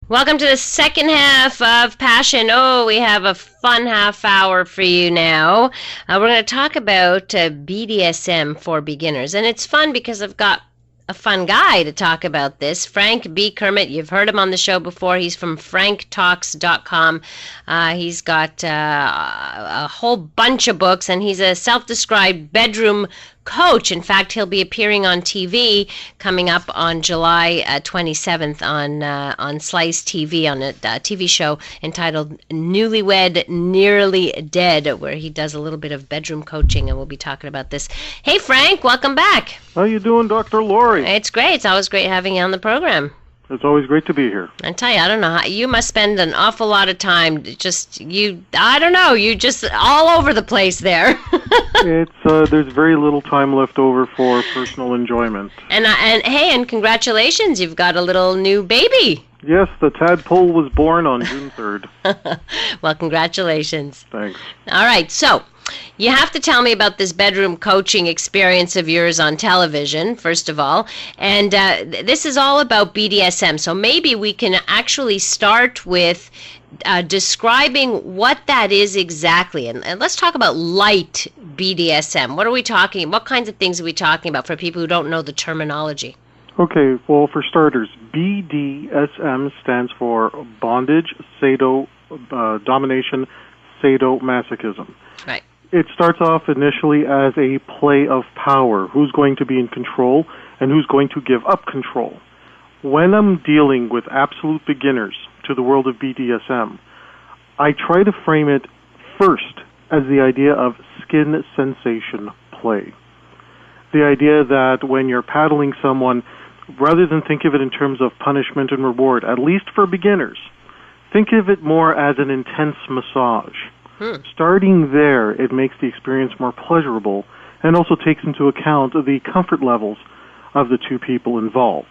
Welcome to the second half of Passion. Oh, we have a fun half hour for you now. We're going to talk about BDSM for beginners. And it's fun because I've got a fun guy to talk about this. Frank B Kermit, you've heard him on the show before. He's from franktalks.com. He's got a whole bunch of books, and he's a self-described bedroom coach. In fact, he'll be appearing on TV coming up on July 27th on Slice TV, on a TV show entitled Newlywed Nearly Dead, where he does a little bit of bedroom coaching, and we'll be talking about this. Hey, Frank, welcome back. How you doing, Dr. Laurie? It's great. It's always great having you on the program. It's always great to be here. I tell you, I don't know how you must spend an awful lot of time you just all over the place there. There's very little time left over for personal enjoyment. And congratulations, you've got a little new baby. Yes, the tadpole was born on June 3rd. Well, congratulations. Thanks. All right, so you have to tell me about this bedroom coaching experience of yours on television, first of all. And this is all about BDSM. So maybe we can actually start with describing what that is exactly. And let's talk about light BDSM. What are we talking? What kinds of things are we talking about for people who don't know the terminology? Okay, well, for starters, BDSM stands for Bondage Sado-Domination Sado-Masochism. Right. It starts off initially as a play of power. Who's going to be in control and who's going to give up control? When I'm dealing with absolute beginners to the world of BDSM, I try to frame it first as the idea of skin sensation play. The idea that when you're paddling someone, rather than think of it in terms of punishment and reward, at least for beginners, think of it more as an intense massage. Starting there, it makes the experience more pleasurable and also takes into account the comfort levels of the two people involved.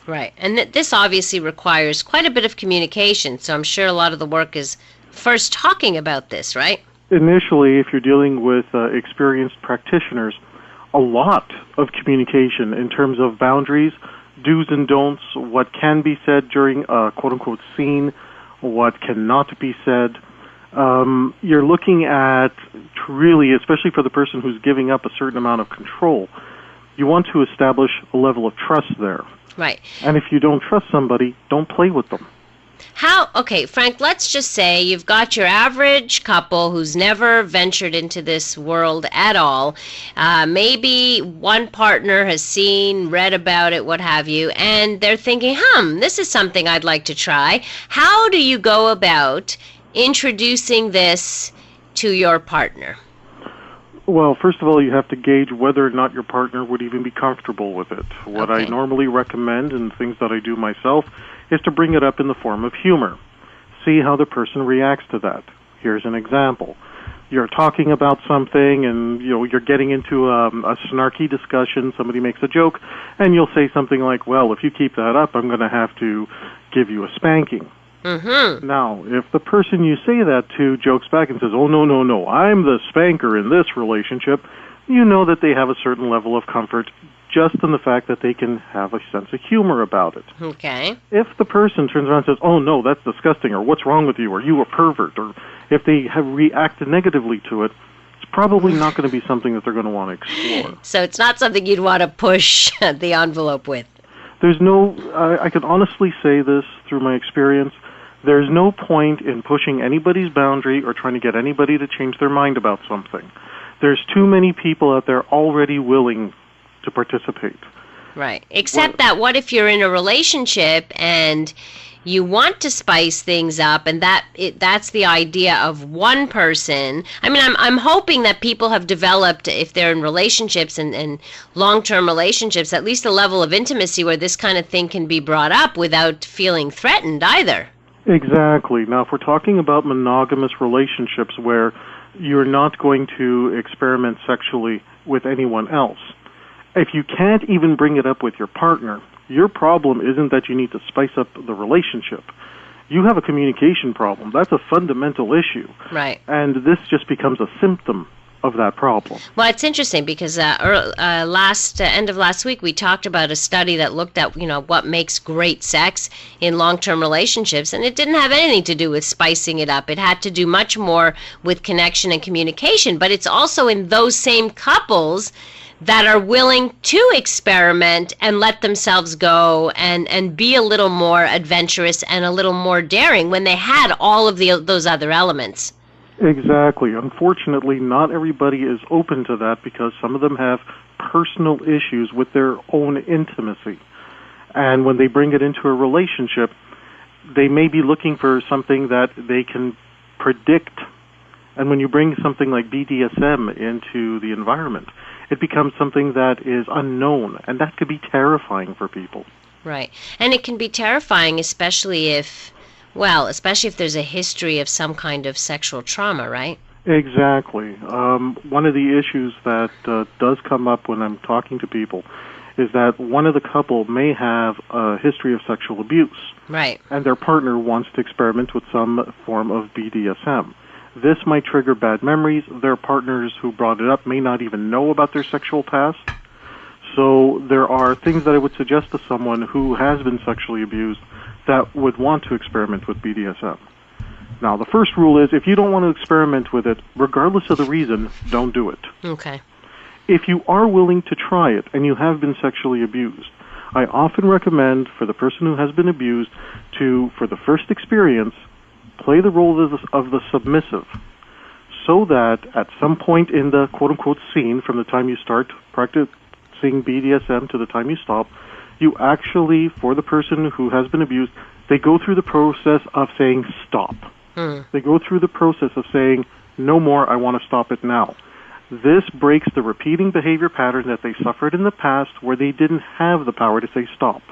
Right. And this obviously requires quite a bit of communication, so I'm sure a lot of the work is first talking about this, right? Initially, if you're dealing with experienced practitioners, a lot of communication in terms of boundaries, do's and don'ts, what can be said during a quote-unquote scene, what cannot be said. You're looking at really, especially for the person who's giving up a certain amount of control, you want to establish a level of trust there. Right. And if you don't trust somebody, don't play with them. Okay, Frank, let's just say you've got your average couple who's never ventured into this world at all. Maybe one partner has seen, read about it, what have you, and they're thinking, this is something I'd like to try. How do you go about introducing this to your partner? Well, first of all, you have to gauge whether or not your partner would even be comfortable with it. What I normally recommend, and things that I do myself, is to bring it up in the form of humor. See how the person reacts to that. Here's an example. You're talking about something, and you're getting into a snarky discussion. Somebody makes a joke, and you'll say something like, well, if you keep that up, I'm going to have to give you a spanking. Mm-hmm. Now, if the person you say that to jokes back and says, oh, no, I'm the spanker in this relationship, you know that they have a certain level of comfort just in the fact that they can have a sense of humor about it. Okay. If the person turns around and says, oh, no, that's disgusting, or what's wrong with you, or you a pervert, or if they have reacted negatively to it, it's probably not going to be something that they're going to want to explore. So it's not something you'd want to push the envelope with. There's no, I can honestly say this through my experience, there's no point in pushing anybody's boundary or trying to get anybody to change their mind about something. There's too many people out there already willing to participate. Right. Except that what if you're in a relationship and you want to spice things up, and that's the idea of one person. I mean, I'm hoping that people have developed, if they're in relationships and long-term relationships, at least a level of intimacy where this kind of thing can be brought up without feeling threatened either. Exactly. Now, if we're talking about monogamous relationships where you're not going to experiment sexually with anyone else, if you can't even bring it up with your partner, your problem isn't that you need to spice up the relationship. You have a communication problem. That's a fundamental issue. Right. And this just becomes a symptom of that problem. Well, it's interesting because end of last week we talked about a study that looked at what makes great sex in long-term relationships, and it didn't have anything to do with spicing it up. It had to do much more with connection and communication. But it's also in those same couples that are willing to experiment and let themselves go and be a little more adventurous and a little more daring when they had all of those other elements. Exactly. Unfortunately, not everybody is open to that because some of them have personal issues with their own intimacy. And when they bring it into a relationship, they may be looking for something that they can predict. And when you bring something like BDSM into the environment, it becomes something that is unknown, and that could be terrifying for people. Right. And it can be terrifying, especially if there's a history of some kind of sexual trauma, right? Exactly. One of the issues that does come up when I'm talking to people is that one of the couple may have a history of sexual abuse. Right. And their partner wants to experiment with some form of BDSM. This might trigger bad memories. Their partners who brought it up may not even know about their sexual past. So there are things that I would suggest to someone who has been sexually abused that would want to experiment with BDSM. Now, the first rule is if you don't want to experiment with it, regardless of the reason, don't do it. Okay. If you are willing to try it and you have been sexually abused, I often recommend for the person who has been abused to, for the first experience, play the role of the submissive so that at some point in the quote-unquote scene, from the time you start practicing BDSM to the time you stop, you actually, for the person who has been abused, they go through the process of saying stop. They go through the process of saying, no more, I want to stop it now. This breaks the repeating behavior pattern that they suffered in the past where they didn't have the power to say stop.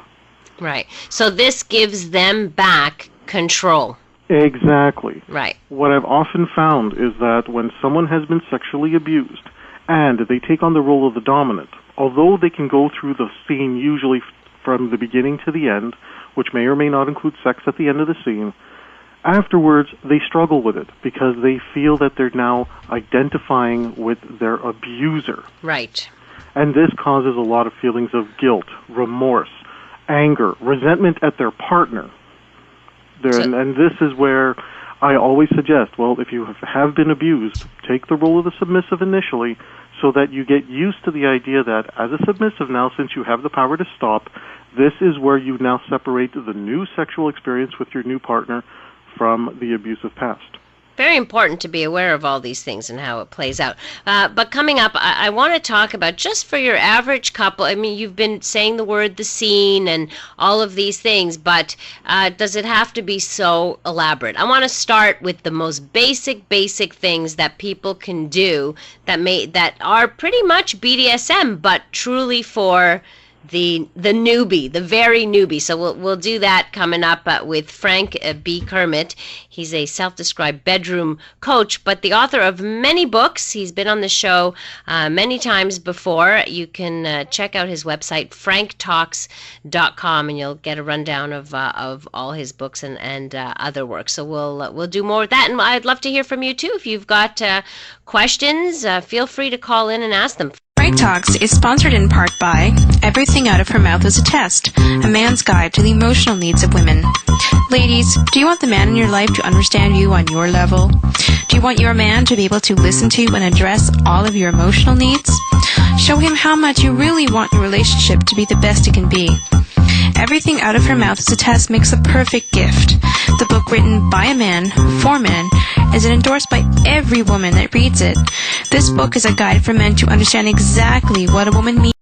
Right. So this gives them back control. Exactly. Right. What I've often found is that when someone has been sexually abused and they take on the role of the dominant, although they can go through the scene usually from the beginning to the end, which may or may not include sex at the end of the scene, afterwards they struggle with it because they feel that they're now identifying with their abuser. Right. And this causes a lot of feelings of guilt, remorse, anger, resentment at their partner. And this is where I always suggest, well, if you have been abused, take the role of the submissive initially so that you get used to the idea that as a submissive now, since you have the power to stop, this is where you now separate the new sexual experience with your new partner from the abusive past. Very important to be aware of all these things and how it plays out. But coming up, I want to talk about just for your average couple. I mean, you've been saying the word, the scene, and all of these things, but does it have to be so elaborate? I want to start with the most basic things that people can do that are pretty much BDSM, but truly for the newbie, the very newbie. So we'll do that coming up with Frank B Kermit. He's a self-described bedroom coach, but the author of many books. He's been on the show many times before. You can check out his website, franktalks.com, and you'll get a rundown of all his books and other work. So we'll do more of that, and I'd love to hear from you too. If you've got questions, feel free to call in and ask them. Frank Talks is sponsored in part by Everything Out of Her Mouth is a Test, a man's guide to the emotional needs of women. Ladies, do you want the man in your life to understand you on your level? Do you want your man to be able to listen to and address all of your emotional needs? Show him how much you really want your relationship to be the best it can be. Everything Out of Her Mouth is a Test makes the perfect gift. The book, written by a man, for men, is endorsed by every woman that reads it. This book is a guide for men to understand exactly what a woman means.